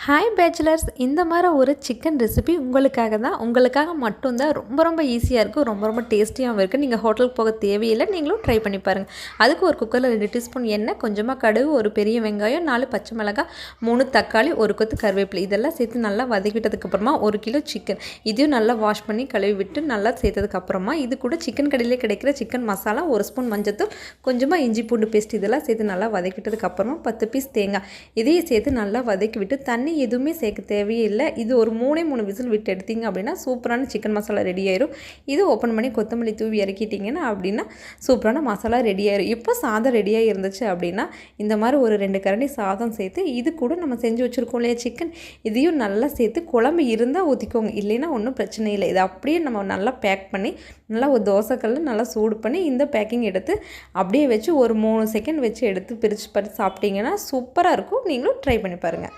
Hi bachelors, இந்த மாதிரி ஒரு சிக்கன் ரெசிபி உங்களுக்காக மட்டும்தான். ரொம்ப ஈஸியாக இருக்கும், ரொம்ப டேஸ்டியாகவும் இருக்குது. நீங்கள் ஹோட்டலுக்கு போக தேவையில்லை, நீங்களும் ட்ரை பண்ணி பாருங்கள். அதுக்கு ஒரு குக்கரில் 2 டீஸ்பூன் எண்ணெய், கொஞ்சமாக கடுகு, ஒரு பெரிய வெங்காயம், 4 பச்சை மிளகாய், 3 தக்காளி, ஒரு கொத்து கருவேப்பிலை இதெல்லாம் சேர்த்து நல்லா வதக்கிட்டதுக்கப்புறமா 1 கிலோ சிக்கன் இதையும் நல்லா வாஷ் பண்ணி கழுவி விட்டு நல்லா சேர்த்ததுக்கப்புறமா இது கூட சிக்கன் கடையிலே கிடைக்கிற சிக்கன் மசாலா, 1 ஸ்பூன் மஞ்சத்தூள், கொஞ்சமாக இஞ்சி பூண்டு பேஸ்ட் இதெல்லாம் சேர்த்து நல்லா வதக்கிட்டதுக்கப்புறமா 10 பீஸ் தேங்காய் இதையும் சேர்த்து நல்லா வதக்கி விட்டு தண்ணி எதுவுமே சேர்க்க தேவையில்லை. இது ஒரு 3 விசில் விட்டு எடுத்தீங்க அப்படின்னா சூப்பரான சிக்கன் மசாலா ரெடி ஆயிரும். இது ஓப்பன் பண்ணி கொத்தமல்லி தூவி இறக்கிட்டிங்கன்னா அப்படின்னா சூப்பரான மசாலா ரெடி ஆயிரும். இப்போ சாதம் ரெடியாக இருந்துச்சு அப்படின்னா இந்த மாதிரி ஒரு 2 கரண்டி சாதம் சேர்த்து இது கூட நம்ம செஞ்சு வச்சுருக்கோம் இல்லையா சிக்கன், இதையும் நல்லா சேர்த்து குழம்பு இருந்தால் ஊற்றிக்கோங்க, இல்லைன்னா ஒன்றும் பிரச்சனை இல்லை. இதை அப்படியே நம்ம நல்லா பேக் பண்ணி நல்லா ஒரு தோசைக்கல்ல நல்லா சூடு பண்ணி இந்த பேக்கிங் எடுத்து அப்படியே வச்சு ஒரு 3 செகண்ட் வச்சு எடுத்து பிரித்து சாப்பிட்டிங்கன்னா சூப்பராக இருக்கும். நீங்களும் ட்ரை பண்ணி பாருங்கள்.